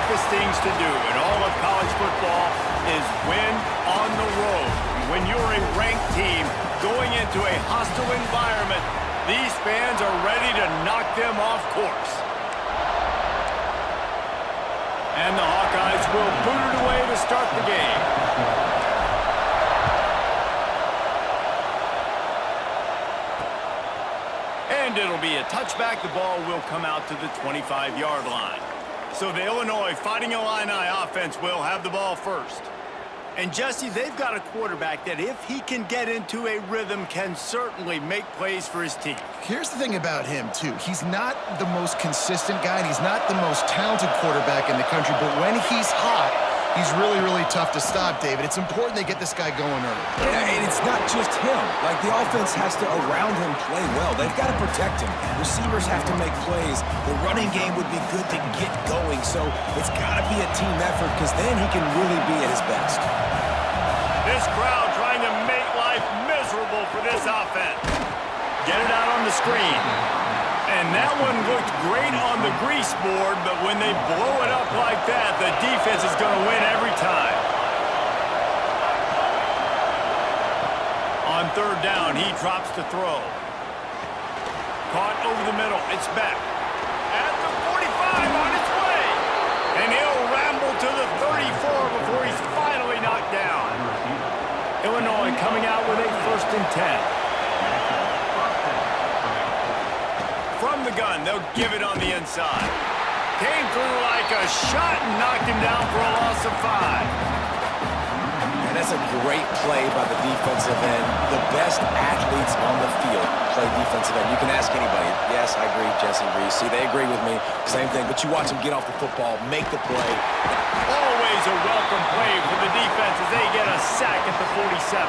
toughest things to do in all of college football is win on the road. When you're a ranked team going into a hostile environment, these fans are ready to knock them off course. And the Hawkeyes will boot it away to start the game. And it'll be a touchback. The ball will come out to the 25-yard line. So the Illinois Fighting Illini offense will have the ball first. And, Jesse, they've got a quarterback that, if he can get into a rhythm, can certainly make plays for his team. Here's the thing about him, too. He's not the most consistent guy, and he's not the most talented quarterback in the country, but when he's hot, he's really, really tough to stop, David. It's important they get this guy going early. Yeah, and it's not just him. Like, the offense has to, around him, play well. They've got to protect him. Receivers have to make plays. The running game would be good to get going, so it's got to be a team effort, because then he can really be at his best. This crowd trying to make life miserable for this offense. Get it out on the screen. And that one looked great on the grease board, but when they blow it up like that, the defense is going to win every time. On third down, he drops to throw. Caught over the middle. It's back. At the 45 on its way. And he'll ramble to the 34 before he's finally knocked down. Illinois coming out with a 1st and 10. From the gun, they'll give it on the inside. Came through like a shot and knocked him down for a loss of 5. And that's a great play by the defensive end. The best athletes on the field play defensive end. You can ask anybody. Yes, I agree, Jesse Reese. See, they agree with me. Same thing. But you watch them get off the football, make the play. Always a welcome play for the defense as they get a sack at the 47.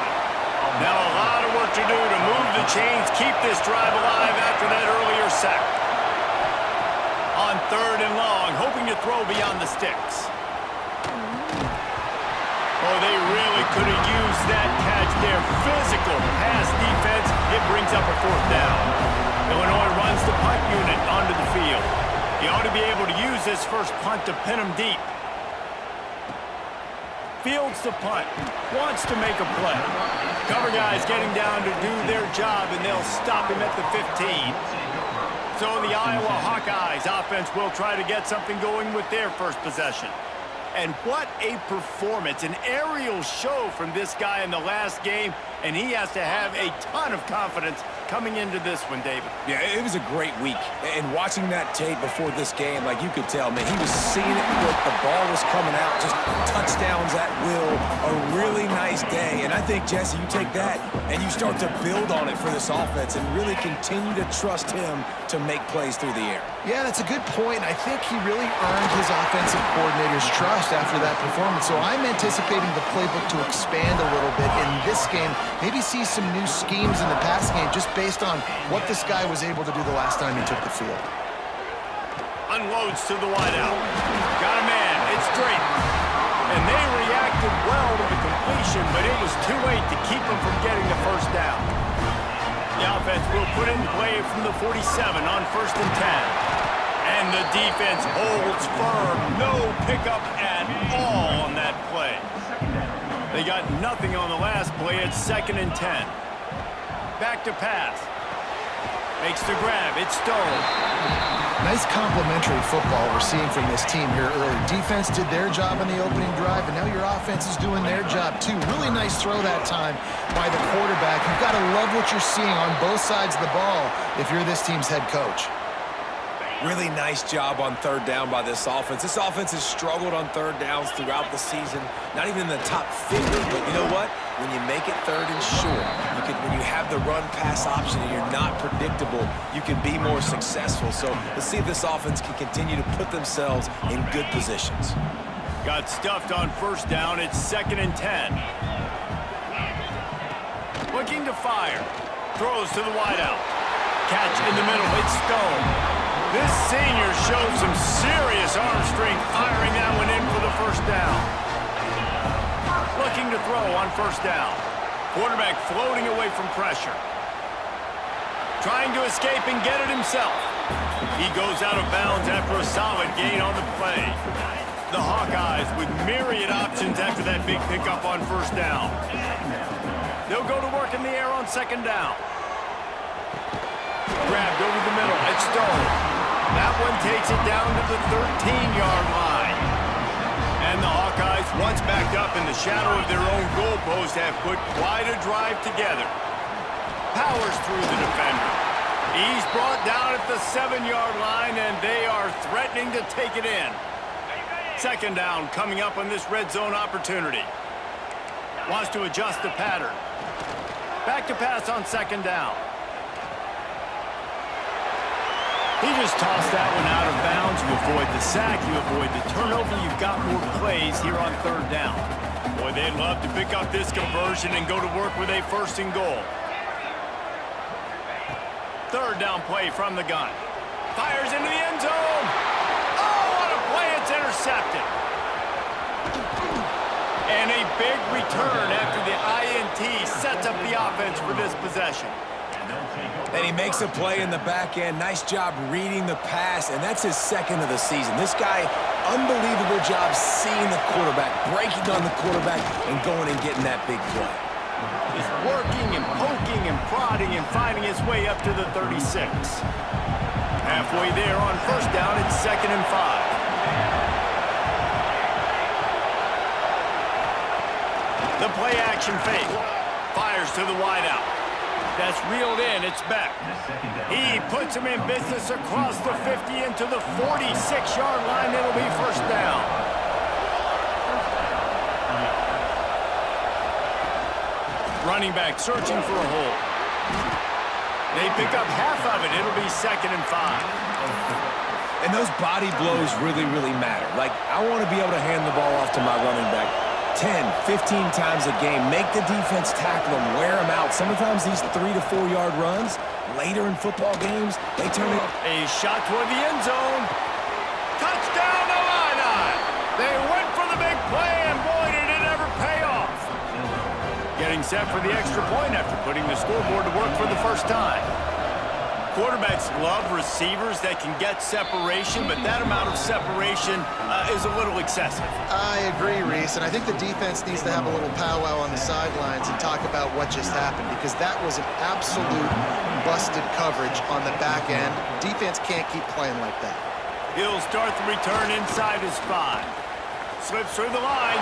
Now a lot of work to do to move the chains, keep this drive alive after that earlier sack. On third and long, hoping to throw beyond the sticks. Oh, they really could have used that catch there. Physical pass defense. It brings up a 4th down. Illinois runs the punt unit onto the field. He ought to be able to use this first punt to pin him deep. Fields the punt. Wants to make a play. Cover guys getting down to do their job, and they'll stop him at the 15. So the Iowa Hawkeyes offense will try to get something going with their first possession. And what a performance, an aerial show from this guy in the last game, and he has to have a ton of confidence coming into this one, David. Yeah, it was a great week. And watching that tape before this game, like, you could tell, man, he was seeing it. Look, the ball was coming out, just touchdowns at will. A really nice day. And I think, Jesse, you take that and you start to build on it for this offense and really continue to trust him to make plays through the air. Yeah, that's a good point. I think he really earned his offensive coordinator's trust after that performance. So I'm anticipating the playbook to expand a little bit in this game. Maybe see some new schemes in the pass game just based on what this guy was able to do the last time he took the field. Unloads to the wideout. Got a man. It's Drayton. And they reacted well to the completion, but it was too late to keep them from getting the first down. The offense will put in play from the 47 on 1st and 10. And the defense holds firm. No pickup at all on that play. They got nothing on the last play. It's 2nd and 10. Back to pass. Makes the grab. It's Stone. Nice complementary football we're seeing from this team here early. Defense did their job in the opening drive, and now your offense is doing their job too. Really nice throw that time by the quarterback. You've got to love what you're seeing on both sides of the ball if you're this team's head coach. Really nice job on third down by this offense. This offense has struggled on third downs throughout the season. Not even in the top 50, but you know what? When you make it third and short, when you have the run-pass option and you're not predictable, you can be more successful. So let's see if this offense can continue to put themselves in good positions. Got stuffed on 1st down. It's 2nd and 10. Looking to fire. Throws to the wideout. Catch in the middle. It's Stone. This senior showed some serious arm strength firing that one in for the 1st down. Looking to throw on 1st down. Quarterback floating away from pressure. Trying to escape and get it himself. He goes out of bounds after a solid gain on the play. The Hawkeyes with myriad options after that big pickup on first down. They'll go to work in the air on second down. Grabbed over the middle. It's Stone. That one takes it down to the 13-yard line. And the Hawkeyes, once backed up in the shadow of their own goalpost, have put quite a drive together. Powers through the defender. He's brought down at the 7-yard line, and they are threatening to take it in. Second down coming up on this red zone opportunity. Wants to adjust the pattern. Back to pass on second down. He just tossed that one out of bounds. You avoid the sack, you avoid the turnover. You've got more plays here on third down. Boy, they'd love to pick up this conversion and go to work with a first and goal. Third down play from the gun. Fires into the end zone. Oh, what a play. It's intercepted. And a big return after the INT sets up the offense for this possession. And he makes a play in the back end. Nice job reading the pass, and that's his second of the season. This guy, unbelievable job seeing the quarterback, breaking on the quarterback, and going and getting that big play. He's working and poking and prodding and finding his way up to the 36. Halfway there on first down, it's 2nd and 5. The play action fake. Fires to the wideout. That's reeled in. It's back. He puts him in business across the 50 into the 46-yard line. It'll be first down. Running back searching for a hole. They pick up half of it. It'll be 2nd and 5. And those body blows really, really matter. Like, I want to be able to hand the ball off to my running back 10, 15 times a game. Make the defense tackle them, wear them out. Sometimes these 3 to 4 yard runs, later in football games, they turn it. A shot toward the end zone. Touchdown, Illini! They went for the big play, and boy, did it ever pay off. Getting set for the extra point after putting the scoreboard to work for the first time. Quarterbacks love receivers that can get separation, but that amount of separation is a little excessive. I agree, Reese, and I think the defense needs to have a little powwow on the sidelines and talk about what just happened, because that was an absolute busted coverage on the back end. Defense can't keep playing like that. He'll start the return inside his 5. Slips through the line.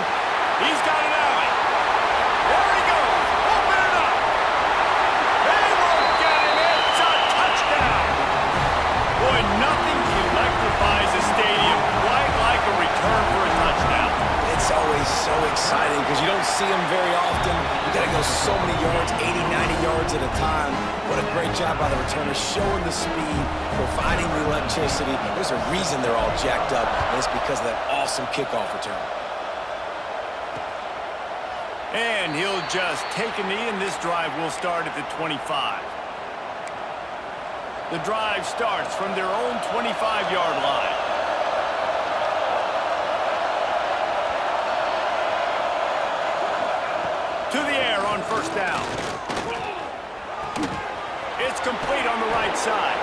He's got an alley. There he goes. Open it up. They won't get him. It's a touchdown. Boy, nothing electrifies a stadium quite like a return for a touchdown. It's always so exciting because you don't see them very often. You got to go so many yards, 80, 90 yards at a time. What a great job by the returner, showing the speed, providing the electricity. There's a reason they're all jacked up, and it's because of that awesome kickoff return. And he'll just take a knee, and this drive will start at the 25. The drive starts from their own 25-yard line. To the air on first down. It's complete on the right side.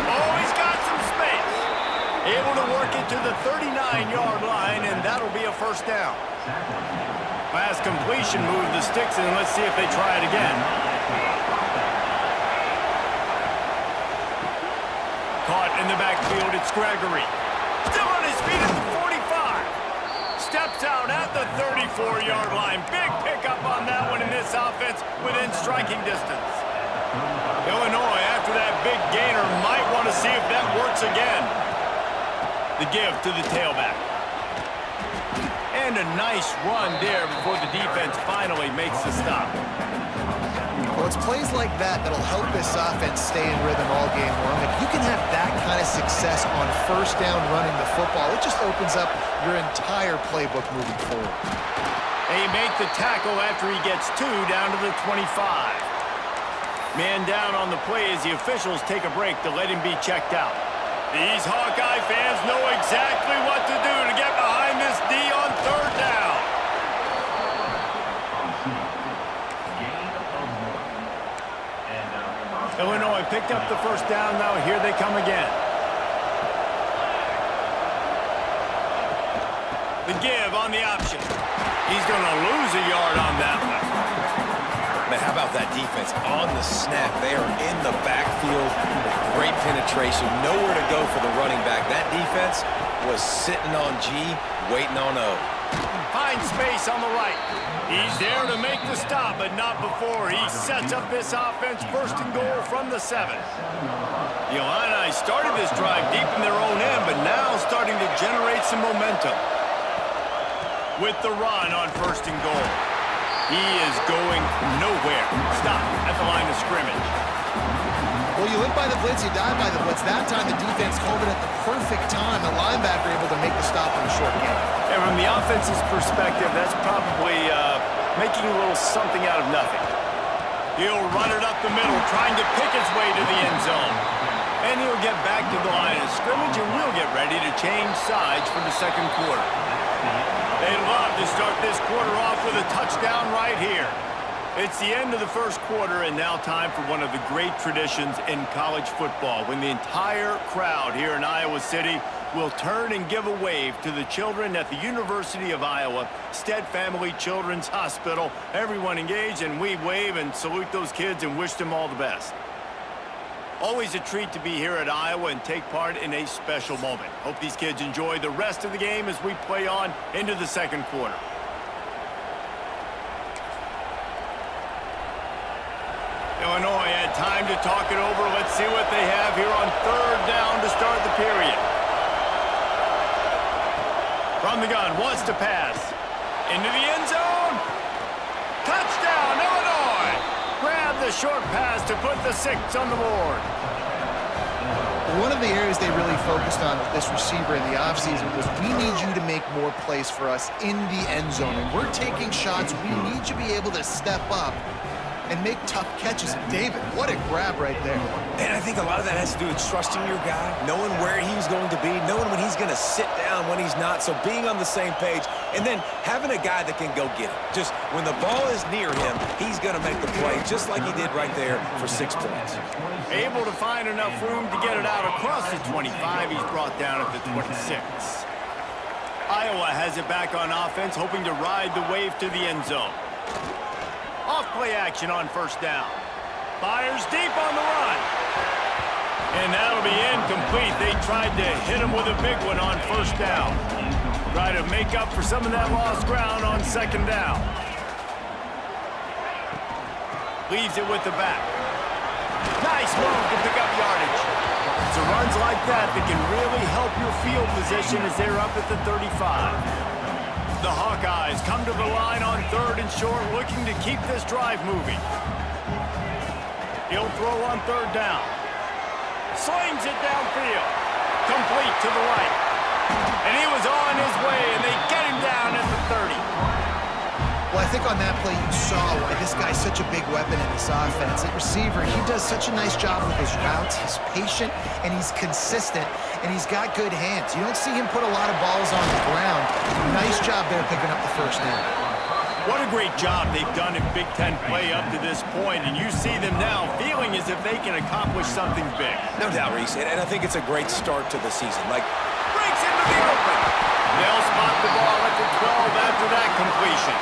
Oh, he's got some space. Able to work it to the 39-yard line, and that'll be a first down. Last completion, move the sticks in. Let's see if they try it again. Caught in the backfield, it's Gregory. Still on his feet at the 45. Steps out at the 34-yard line. Big pickup on that one in this offense within striking distance. Illinois, after that big gainer, might want to see if that works again. The give to the tailback. And a nice run there before the defense finally makes the stop. Well, it's plays like that that'll help this offense stay in rhythm all game long. If you can have that kind of success on first down running the football, it just opens up your entire playbook moving forward. They make the tackle after he gets 2 down to the 25. Man down on the play as the officials take a break to let him be checked out. These Hawkeye fans know exactly what to do to get behind this D on third down. Illinois picked up the first down. Now here they come again. The give on the option. He's going to lose a yard on that one. Man, how about that defense on the snap? They are in the backfield with great penetration. Nowhere to go for the running back. That defense was sitting on G, waiting on O. Finds space on the right. He's there to make the stop, but not before he sets up this offense first and goal from the 7. The Illini started this drive deep in their own end, but now starting to generate some momentum. With the run on first and goal. He is going nowhere. Stop at the line of scrimmage. Well, you live by the blitz, you die by the blitz. That time the defense called it at the perfect time. The linebacker able to make the stop on a short game. And from the offense's perspective, that's probably making a little something out of nothing. He'll run it up the middle, trying to pick his way to the end zone. And he'll get back to the line of scrimmage, and we'll get ready to change sides for the second quarter. They'd love to start this quarter off with a touchdown right here. It's the end of the first quarter, and now time for one of the great traditions in college football, when the entire crowd here in Iowa City will turn and give a wave to the children at the University of Iowa, Stead Family Children's Hospital. Everyone engaged, and we wave and salute those kids and wish them all the best. Always a treat to be here at Iowa and take part in a special moment. Hope these kids enjoy the rest of the game as we play on into the second quarter. Illinois had time to talk it over. Let's see what they have here on third down to start the period. From the gun, wants to pass. Into the end zone. Touchdown, Illinois! Grab the short pass to put the 6 on the board. One of the areas they really focused on with this receiver in the offseason was, we need you to make more plays for us in the end zone. And we're taking shots. We need you to be able to step up and make tough catches. David, what a grab right there. And I think a lot of that has to do with trusting your guy, knowing where he's going to be, knowing when he's going to sit down, when he's not. So being on the same page, and then having a guy that can go get it. Just when the ball is near him, he's going to make the play, just like he did right there for 6 points. Able to find enough room to get it out across the 25. He's brought down at the 26. Iowa has it back on offense, hoping to ride the wave to the end zone. Off-play action on first down. Fires deep on the run. And that'll be incomplete. They tried to hit him with a big one on first down. Try to make up for some of that lost ground on second down. Leaves it with the back. Nice move to pick up yardage. It's runs like that that can really help your field position as they're up at the 35. The Hawkeyes come to the line on third and short, looking to keep this drive moving. He'll throw on third down. Slings it downfield. Complete to the right. And he was on his way, and they get him down at the 30. Well, I think on that play you saw why this guy's such a big weapon in this offense. At receiver, he does such a nice job with his routes. He's patient, and he's consistent, and he's got good hands. You don't see him put a lot of balls on the ground. Nice job there picking up the first down. What a great job they've done in Big Ten play up to this point, and you see them now feeling as if they can accomplish something big. No doubt, Reese, and I think it's a great start to the season. Breaks into the open. They'll spot the ball at the 12 after that completion.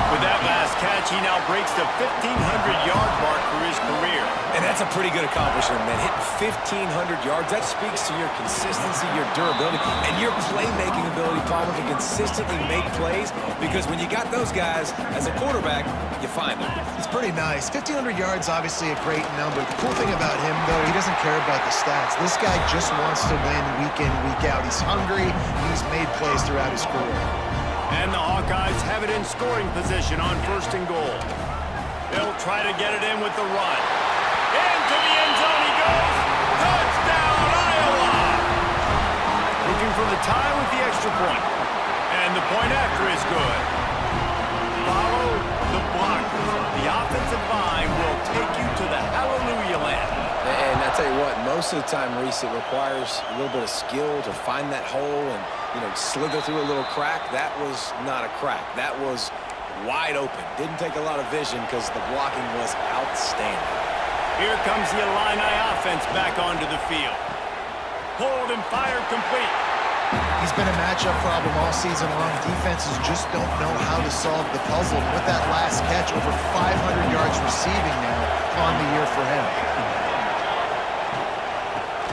With that last catch, he now breaks the 1,500-yard mark for his career. And that's a pretty good accomplishment, man. Hitting 1,500 yards, that speaks to your consistency, your durability, and your playmaking ability, Palmer, to consistently make plays. Because when you got those guys as a quarterback, you find them. It's pretty nice. 1,500 yards, obviously a great number. The cool thing about him, though, he doesn't care about the stats. This guy just wants to win week in, week out. He's hungry. He's made plays throughout his career. And the Hawkeyes have it in scoring position on first and goal. They'll try to get it in with the run. Into the end zone he goes. Touchdown, Iowa! Looking for the tie with the extra point. And the point after is good. Follow the blockers. The offensive line will take you to the hallelujah land. And I tell you what, most of the time, Reese, it requires a little bit of skill to find that hole and, slither through a little crack. That was not a crack. That was wide open. Didn't take a lot of vision because the blocking was outstanding. Here comes the Illini offense back onto the field. Hold and fire complete. He's He's been a matchup problem all season long. Defenses just don't know how to solve the puzzle. And with that last catch, over 500 yards receiving now on the year for him.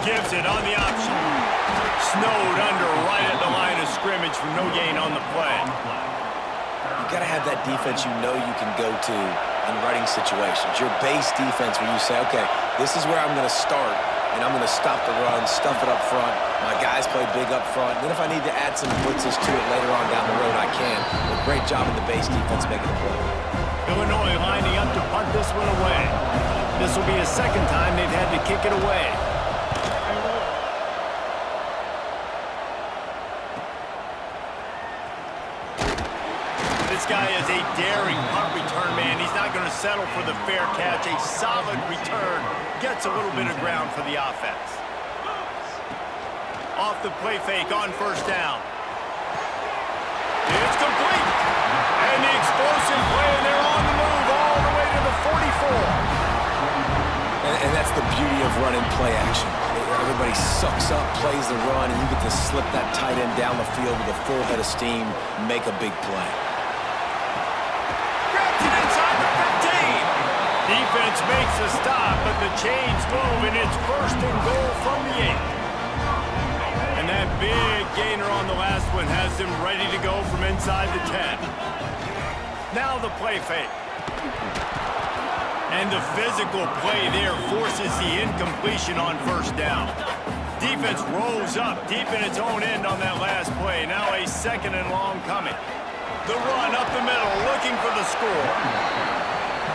Gives it on the option. Snowed under right at the line of scrimmage for no gain on the play. You got to have that defense you know you can go to in running situations. Your base defense where you say, okay, this is where I'm going to start, and I'm going to stop the run, stuff it up front. My guys play big up front. Then if I need to add some blitzes to it later on down the road, I can. But great job in the base defense making the play. Illinois lining up to punt this one away. This will be a second time they've had to kick it away. This guy is a daring punt return man. He's not going to settle for the fair catch. A solid return. Gets a little bit of ground for the offense. Off the play fake on first down. It's complete. And the explosive play, and they're on the move all the way to the 44. And that's the beauty of running play action. Everybody sucks up, plays the run, and you get to slip that tight end down the field with a full head of steam, make a big play. Defense makes a stop, but the chains move, and it's first and goal from the 8. And that big gainer on the last one has them ready to go from inside the 10. Now the play fake. And the physical play there forces the incompletion on first down. Defense rolls up deep in its own end on that last play. Now a second and long coming. The run up the middle, looking for the score.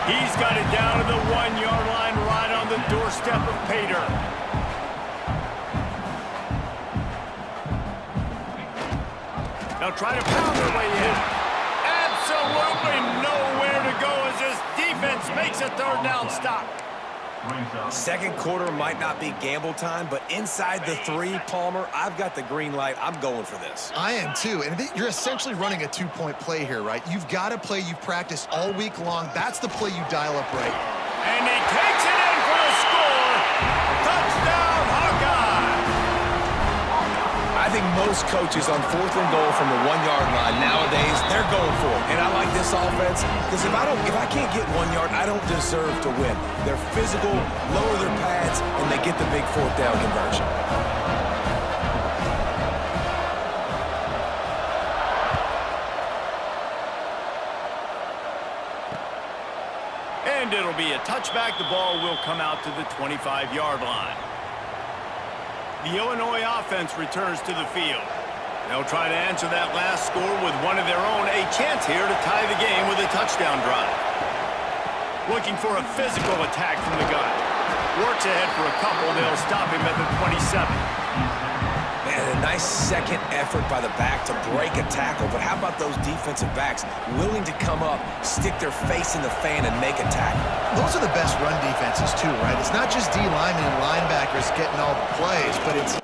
He's got it down to the 1-yard line right on the doorstep of Pater. Now try to pound their way in. Absolutely nowhere to go as this defense makes a third down stop. Second quarter might not be gamble time, but inside the 3, Palmer, I've got the green light. I'm going for this. I am too. And you're essentially running a 2-point play here, right? You've got a play you've practiced all week long. That's the play you dial up right. And he takes it in for a score. Touchdown, Hawkeye. I think most coaches on 4th and goal from the 1-yard line nowadays, they're going for it. And I like this offense because if I can't get 1 yard, I don't deserve to win. They're physical, lower their pads, and they get the big 4th down conversion. And it'll be a touchback. The ball will come out to the 25-yard line. The Illinois offense returns to the field. They'll try to answer that last score with one of their own. A chance here to tie the game with a touchdown drive. Looking for a physical attack from the gun. Works ahead for a couple. They'll stop him at the 27. Man, a nice second effort by the back to break a tackle. But how about those defensive backs willing to come up, stick their face in the fan, and make a tackle? Those are the best run defenses too, right? It's not just D linemen and linebackers getting all the plays, but it's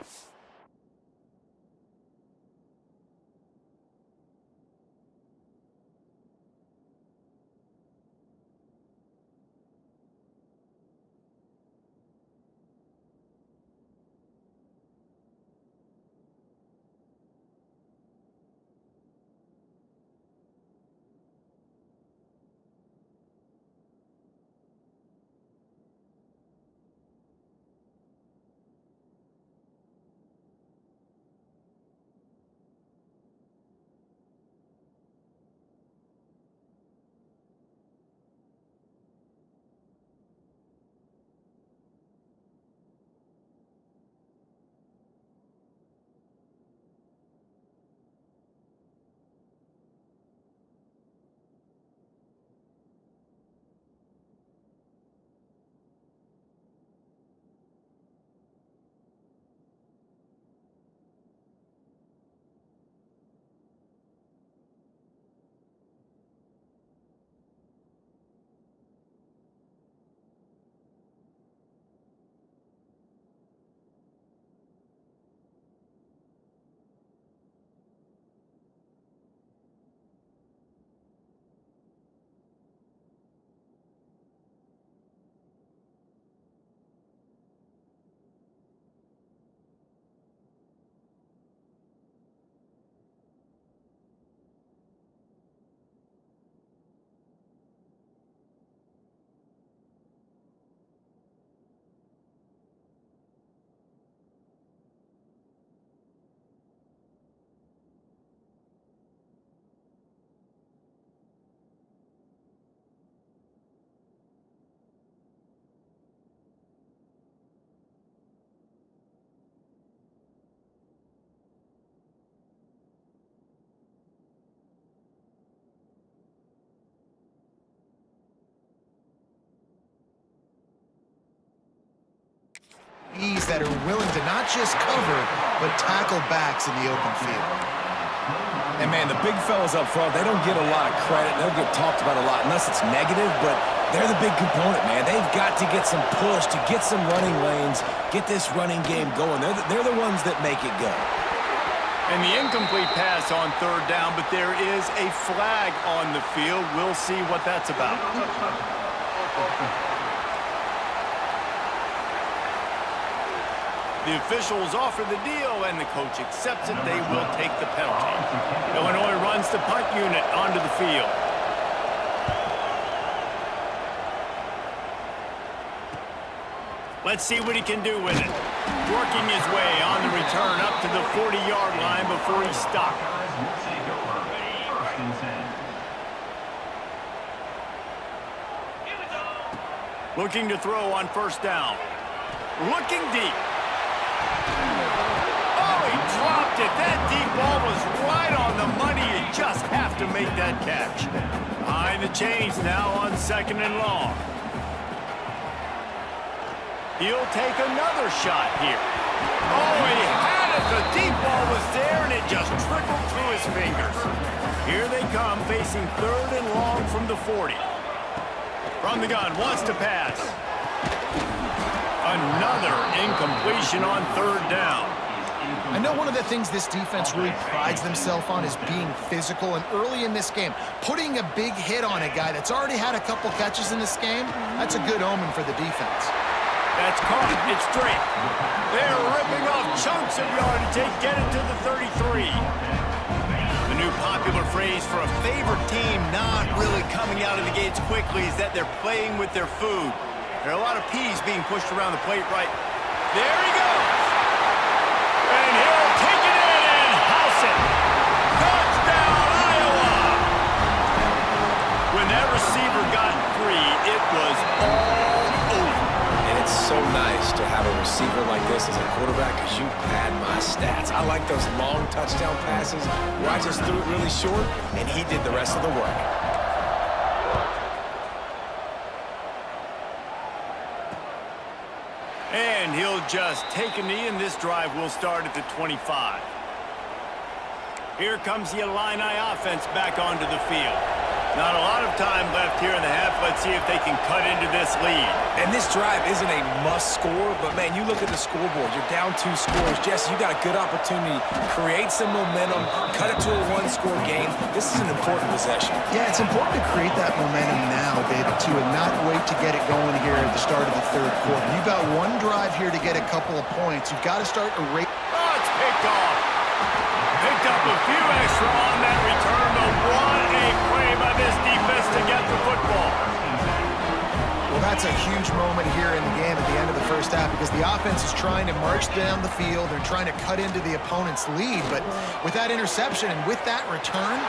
ease that are willing to not just cover, but tackle backs in the open field. And, man, the big fellas up front, they don't get a lot of credit. They don't get talked about a lot unless it's negative, but they're the big component, man. They've got to get some push, to get some running lanes, get this running game going. They're the ones that make it go. And the incomplete pass on third down, but there is a flag on the field. We'll see what that's about. The officials offer the deal, and the coach accepts it. They will take the penalty. Illinois runs the punt unit onto the field. Let's see what he can do with it. Working his way on the return up to the 40-yard line before he's stopped. Looking to throw on first down. Looking deep. Oh, he dropped it. That deep ball was right on the money. You just have to make that catch. Behind the chains now on second and long. He'll take another shot here. Oh, he had it. The deep ball was there, and it just trickled through his fingers. Here they come, facing third and long from the 40. From the gun, wants to pass. Another incompletion on third down. I know one of the things this defense really prides themselves on is being physical, and early in this game, putting a big hit on a guy that's already had a couple catches in this game, that's a good omen for the defense. That's caught. It's straight. They're ripping off chunks of yardage. They get it to the 33. The new popular phrase for a favorite team not really coming out of the gates quickly is that they're playing with their food. There are a lot of peas being pushed around the plate right. There he goes. And he'll take it in and house it. Touchdown, Iowa. When that receiver got free, it was all over. And it's so nice to have a receiver like this as a quarterback because you pad my stats. I like those long touchdown passes where I just threw it really short, and he did the rest of the work. And he'll just take a knee, and this drive will start at the 25. Here comes the Illini offense back onto the field. Not a lot of time left here in the half. Let's see if they can cut into this lead. And this drive isn't a must score, but, man, you look at the scoreboard. You're down 2 scores. Jesse, you got a good opportunity. Create some momentum. Cut it to a 1-score game. This is an important possession. Yeah, it's important to create that momentum now, David, too, and not wait to get it going here at the start of the third quarter. You've got one drive here to get a couple of points. You've got to start a rate. Oh, it's picked off. Picked up a few extra on that return, but what a play by this defense to get the football. Well, that's a huge moment here in the game at the end of the first half because the offense is trying to march down the field. They're trying to cut into the opponent's lead, but with that interception and with that return,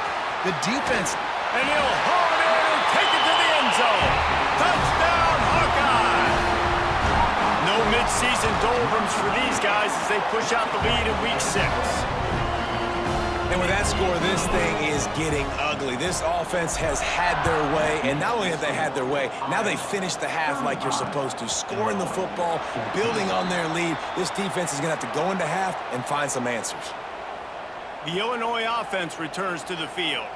the defense... And he'll hold it in and take it to the end zone. Touchdown, Hawkeye! No midseason doldrums for these guys as they push out the lead in Week 6. And with that score, this thing is getting ugly. This offense has had their way, and not only have they had their way, now they finished the half like you're supposed to, scoring the football, building on their lead. This defense is going to have to go into half and find some answers. The Illinois offense returns to the field.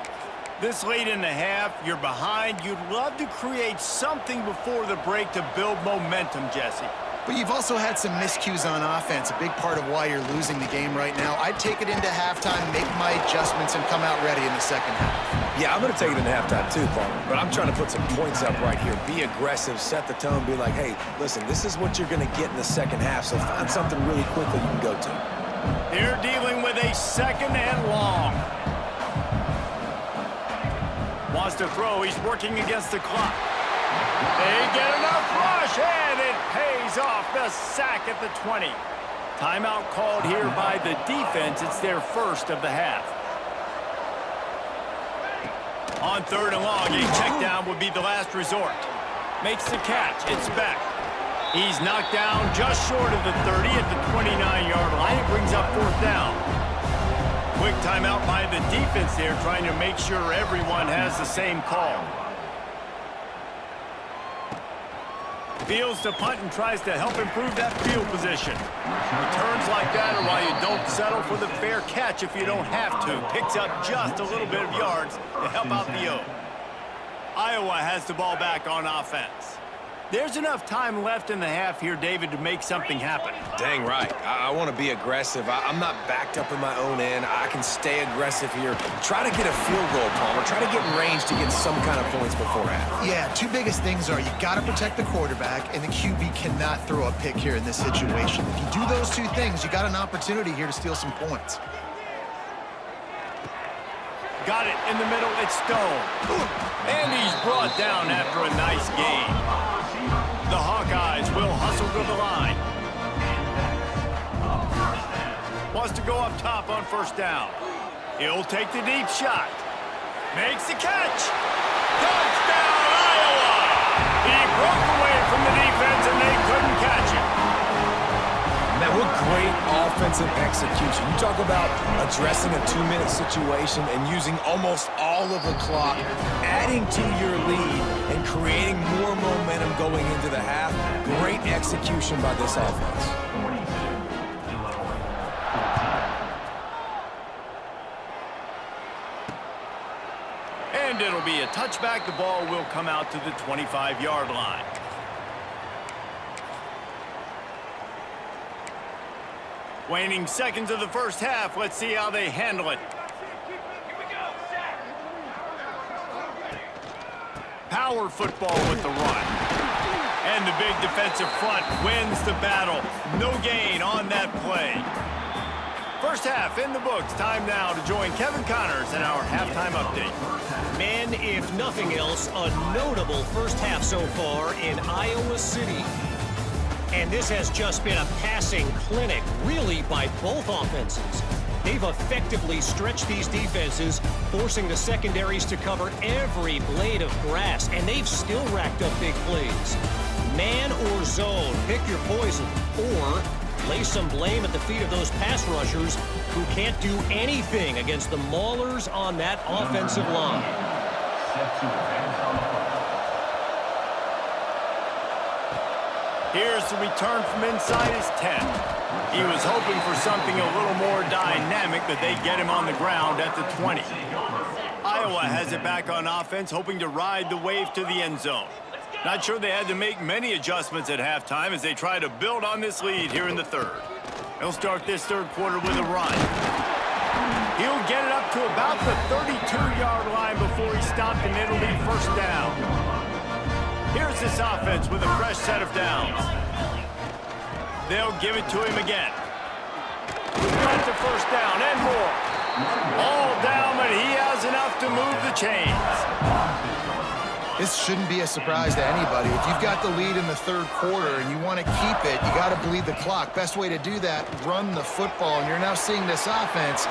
This late in the half, you're behind. You'd love to create something before the break to build momentum, Jesse. But you've also had some miscues on offense, a big part of why you're losing the game right now. I'd take it into halftime, make my adjustments, and come out ready in the second half. Yeah, I'm going to take it into halftime too, Palmer. But I'm trying to put some points up right here. Be aggressive, set the tone, be like, hey, listen, this is what you're going to get in the second half, so find something really quickly you can go to. They're dealing with a second and long. Wants to throw. He's working against the clock. They get enough rush, and it pays off. The sack at the 20. Timeout called here by the defense. It's their first of the half. On third and long, a check down would be the last resort. Makes the catch. It's back. He's knocked down just short of the 30 at the 29-yard line. It brings up fourth down. Quick timeout by the defense there, trying to make sure everyone has the same call. Fields to punt and tries to help improve that field position. Returns like that are why you don't settle for the fair catch if you don't have to. Picks up just a little bit of yards to help out the O. Iowa has the ball back on offense. There's enough time left in the half here, David, to make something happen. Dang right. I want to be aggressive. I'm not backed up in my own end. I can stay aggressive here. Try to get a field goal, Palmer. Try to get in range to get some kind of points before half. Yeah, two biggest things are you got to protect the quarterback, and the QB cannot throw a pick here in this situation. If you do those two things, you got an opportunity here to steal some points. Got it in the middle. It's Stone. And he's brought down after a nice gain. The Hawkeyes will hustle to the line. Wants to go up top on first down. He'll take the deep shot. Makes the catch. Touchdown, Iowa! He broke away from the defense and they couldn't catch him. Man, what great offensive execution. You talk about addressing a 2-minute situation and using almost all of the clock, adding to your lead and creating more momentum going into the half. Great execution by this offense. And it'll be a touchback. The ball will come out to the 25-yard line. Waning seconds of the first half. Let's see how they handle it. Power football with the run. And the big defensive front wins the battle. No gain on that play. First half in the books. Time now to join Kevin Connors in our halftime update. Men, if nothing else, a notable first half so far in Iowa City. And this has just been a passing clinic, really, by both offenses. They've effectively stretched these defenses, forcing the secondaries to cover every blade of grass, and they've still racked up big plays. Man or zone, pick your poison, or lay some blame at the feet of those pass rushers who can't do anything against the maulers on that offensive line. Here's the return from inside his 10. He was hoping for something a little more dynamic, but they get him on the ground at the 20. Iowa has it back on offense, hoping to ride the wave to the end zone. Not sure they had to make many adjustments at halftime as they try to build on this lead here in the third. They'll start this third quarter with a run. He'll get it up to about the 32-yard line before he stopped, and it'll be first down. Here's this offense with a fresh set of downs. They'll give it to him again. Got the first down and more. All down, but he has enough to move the chains. This shouldn't be a surprise to anybody. If you've got the lead in the third quarter and you want to keep it, you got to bleed the clock. Best way to do that, run the football. And you're now seeing this offense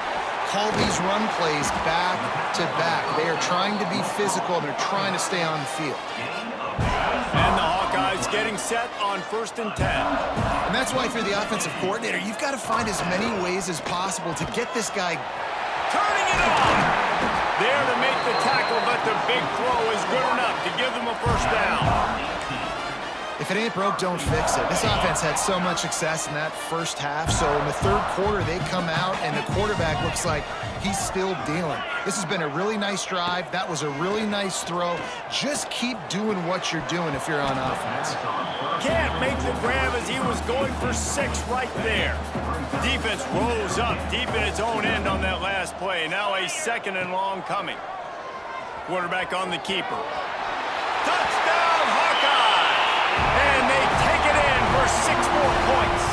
call these run plays back to back. They are trying to be physical, and they're trying to stay on the field. And the Hawkeyes getting set on 1st and 10. And that's why if you're the offensive coordinator, you've got to find as many ways as possible to get this guy Turning it on. There to make the tackle, but the big throw is good enough to give them a first down. If it ain't broke, don't fix it. This offense had so much success in that first half, so in the third quarter, they come out, and the quarterback looks like he's still dealing. This has been a really nice drive. That was a really nice throw. Just keep doing what you're doing if you're on offense. Can't make the grab as he was going for 6 right there. Defense rose up deep in its own end on that last play. Now a 2nd and long coming. Quarterback on the keeper. Touchdown, Hawkeye! And they take it in for 6 more points.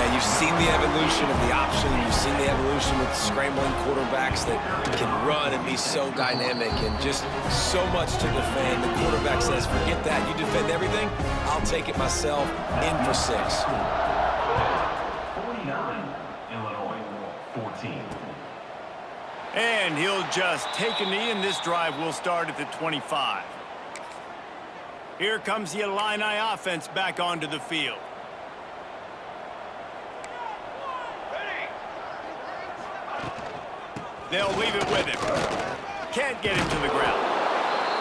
Man, you've seen the evolution of the option. You've seen the evolution with scrambling quarterbacks that can run and be so dynamic and just so much to defend. The quarterback says, forget that. You defend everything, I'll take it myself. In for 6. 49, Illinois, 14. And he'll just take a knee, and this drive will start at the 25. Here comes the Illini offense back onto the field. They'll leave it with him. Can't get him to the ground.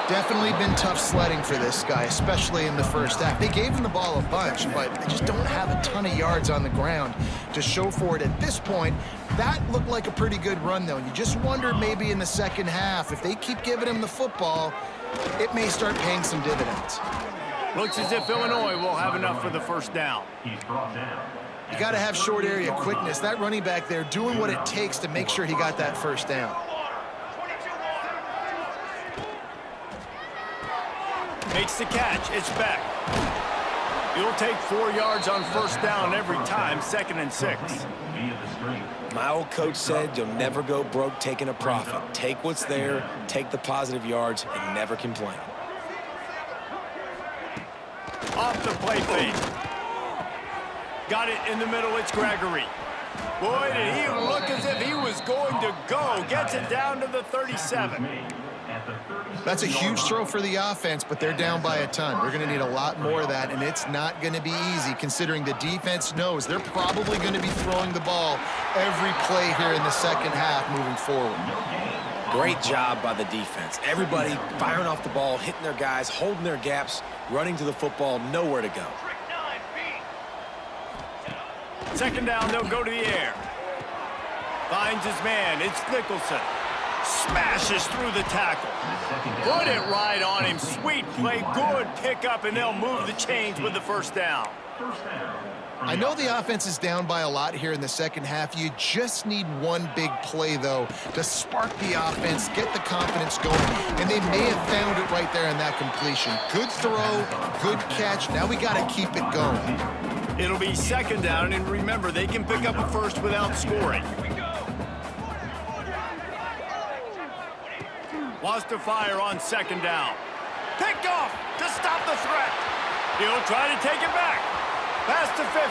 Definitely been tough sledding for this guy, especially in the first half. They gave him the ball a bunch, but they just don't have a ton of yards on the ground to show for it at this point. That looked like a pretty good run, though. And you just wonder maybe in the second half, if they keep giving him the football, it may start paying some dividends. Looks as if Illinois will have enough for the first down. He's brought down. You got to have short area quickness. That running back there doing what it takes to make sure he got that first down. Makes the catch. It's back. You'll take 4 yards on first down every time, 2nd and 6. Via the screen. My old coach said you'll never go broke taking a profit. Take what's there, take the positive yards, and never complain. Off the play fake. Got it in the middle. It's Gregory. Boy, did he look as if he was going to go. Gets it down to the 37. That's a huge throw for the offense, but they're down by a ton. They're going to need a lot more of that, and it's not going to be easy considering the defense knows they're probably going to be throwing the ball every play here in the second half moving forward. Great job by the defense. Everybody firing off the ball, hitting their guys, holding their gaps, running to the football, nowhere to go. 2nd down, they'll go to the air. Finds his man. It's Nicholson. Smashes through the tackle. Put it right on him. Sweet play, good pickup, and they'll move the chains with the first down. I know the offense is down by a lot here in the second half. You just need one big play, though, to spark the offense, get the confidence going, and they may have found it right there in that completion. Good throw, good catch. Now we got to keep it going. It'll be 2nd down, and remember, they can pick up a first without scoring. Wants to fire on 2nd down. Picked off to stop the threat. He'll try to take it back. Pass to 50.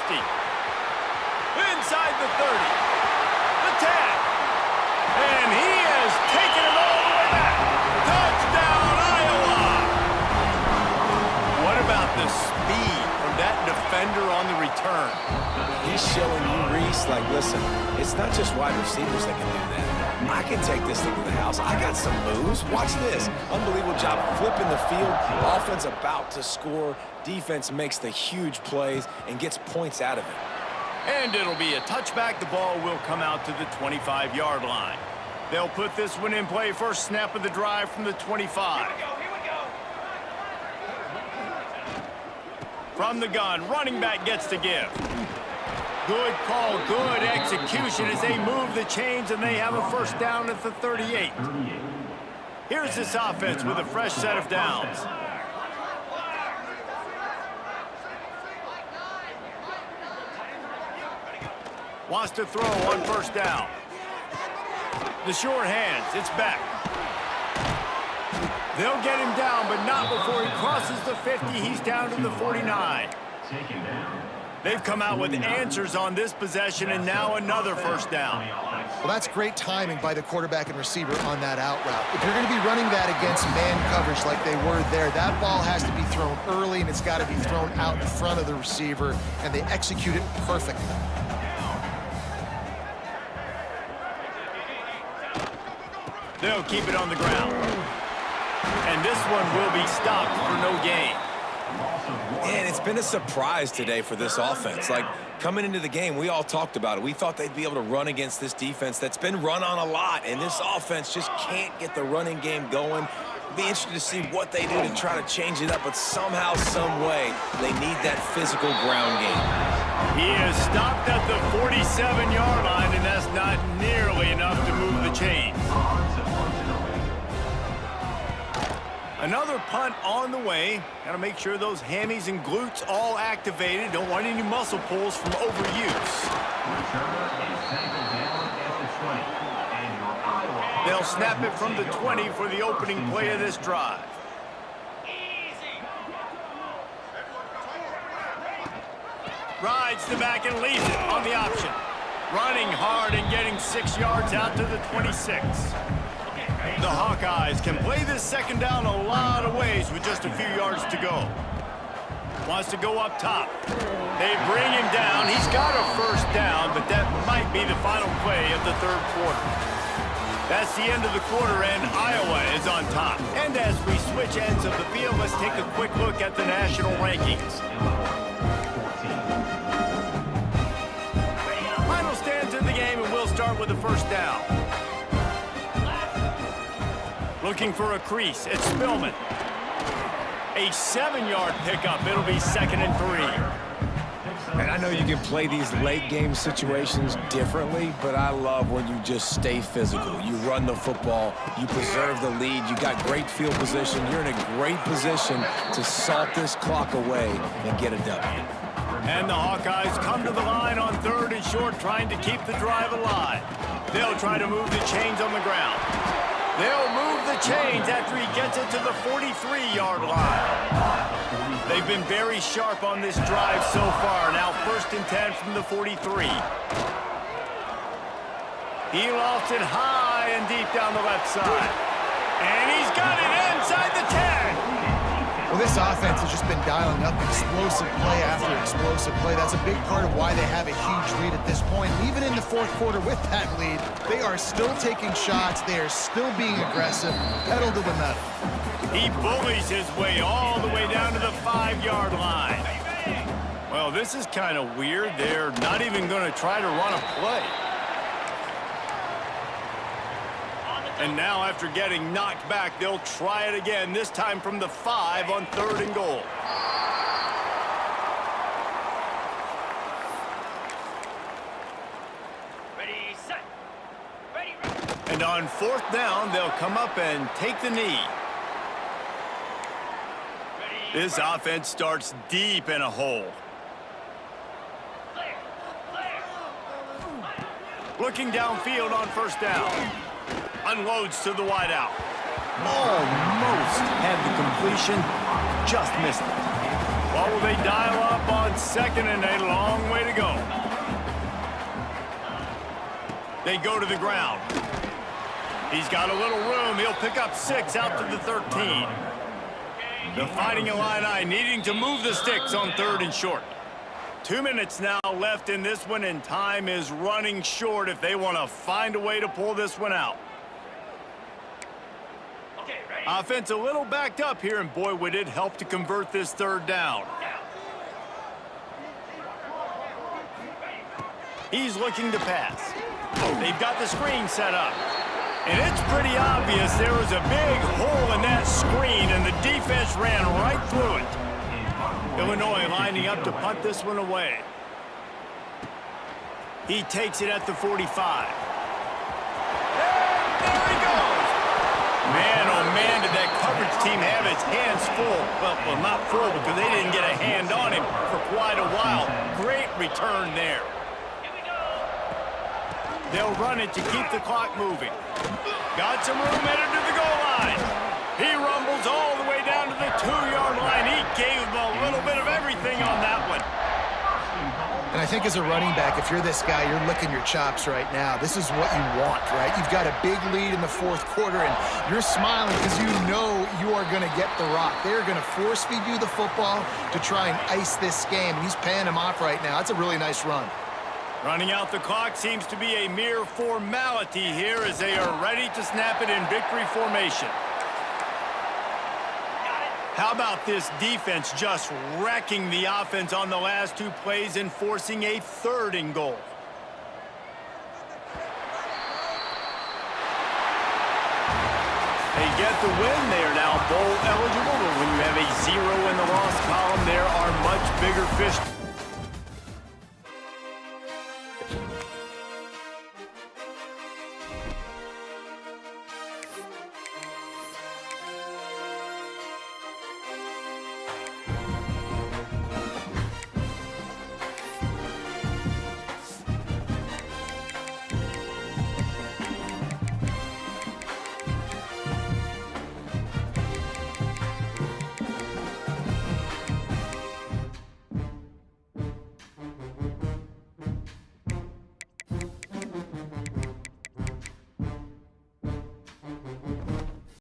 Inside the 30. The 10. And he has taken it all the way back. Touchdown, Iowa! What about the speed from that defender on the return? He's showing you, Reese, like, listen, it's not just wide receivers that can do that. I can take this thing to the house. I got some moves. Watch this. Unbelievable job flipping the field. Offense about to score. Defense makes the huge plays and gets points out of it. And it'll be a touchback. The ball will come out to the 25-yard line. They'll put this one in play. First snap of the drive from the 25. From the gun, running back gets to give. Good call, good execution as they move the chains, and they have a first down at the 38. Here's this offense with a fresh set of downs. Wants to throw on first down. The short hands, it's back. They'll get him down, but not before he crosses the 50. He's down to the 49. Taken down. They've come out with answers on this possession, and now another first down. Well, that's great timing by the quarterback and receiver on that out route. If you're going to be running that against man coverage like they were there, that ball has to be thrown early, and it's got to be thrown out in front of the receiver, and they execute it perfectly. They'll keep it on the ground. And this one will be stopped for no gain. And it's been a surprise today for this offense. Like, coming into the game, we all talked about it. We thought they'd be able to run against this defense that's been run on a lot, and this offense just can't get the running game going. Be interested to see what they do to try to change it up, but somehow, some way, they need that physical ground game. He is stopped at the 47-yard line, and that's not nearly enough to move the chains. Another punt on the way. Got to make sure those hammies and glutes all activated. Don't want any muscle pulls from overuse. They'll snap it from the 20 for the opening play of this drive. Rides the back and leaves it on the option. Running hard and getting 6 yards out to the 26. The Hawkeyes can play this second down a lot of ways with just a few yards to go. Wants to go up top. They bring him down. He's got a first down, but that might be the final play of the third quarter. That's the end of the quarter, and Iowa is on top. And as we switch ends of the field, let's take a quick look at the national rankings. Final stands of the game, and we'll start with the first down. Looking for a crease, it's Spillman. A 7-yard pickup. It'll be 2nd and 3. And I know you can play these late game situations differently, but I love when you just stay physical. You run the football, you preserve the lead, you got great field position, you're in a great position to salt this clock away and get a W. And the Hawkeyes come to the line on 3rd and short, trying to keep the drive alive. They'll try to move the chains on the ground. They'll move the chains after he gets it to the 43-yard line. They've been very sharp on this drive so far. Now 1st and 10 from the 43. He lofts it high and deep down the left side. And he's got it inside the 10. Well, this offense has just been dialing up explosive play after explosive play. That's a big part of why they have a huge lead at this point. Even in the 4th quarter with that lead, they are still taking shots. They are still being aggressive, pedal to the metal. He bullies his way all the way down to the 5-yard line. Well, this is kind of weird. They're not even going to try to run a play. And now, after getting knocked back, they'll try it again, this time from the 5 on 3rd and goal. Ready, set. Ready. And on 4th down, they'll come up and take the knee. This offense starts deep in a hole. Looking downfield on 1st down. Unloads to the wideout. Almost had the completion. Just missed it. What will they dial up on 2nd and a long way to go? They go to the ground. He's got a little room. He'll pick up 6 out to the 13. The Fighting Illini needing to move the sticks on 3rd and short. 2 minutes now left in this one, and time is running short if they want to find a way to pull this one out. Okay, ready. Offense a little backed up here, and boy, would it help to convert this 3rd down. He's looking to pass. They've got the screen set up. And it's pretty obvious there was a big hole in that screen, and the defense ran right through it. Illinois lining up to punt this one away. He takes it at the 45. And there he goes. Man, oh man, did that coverage team have its hands full. Well, not full because they didn't get a hand on him for quite a while. Great return there. They'll run it to keep the clock moving. Got some room headed to the goal line. He rumbles all the way down to the 2-yard line. He gave him a little bit of everything on that one. And I think as a running back, if you're this guy, you're licking your chops right now. This is what you want, right? You've got a big lead in the 4th quarter, and you're smiling because you know you are going to get the rock. They're going to force feed you the football to try and ice this game. He's paying him off right now. That's a really nice run. Running out the clock seems to be a mere formality here as they are ready to snap it in victory formation. How about this defense just wrecking the offense on the last 2 plays and forcing a 3rd and goal? They get the win. They are now bowl eligible, but when you have a 0 in the loss column, there are much bigger fish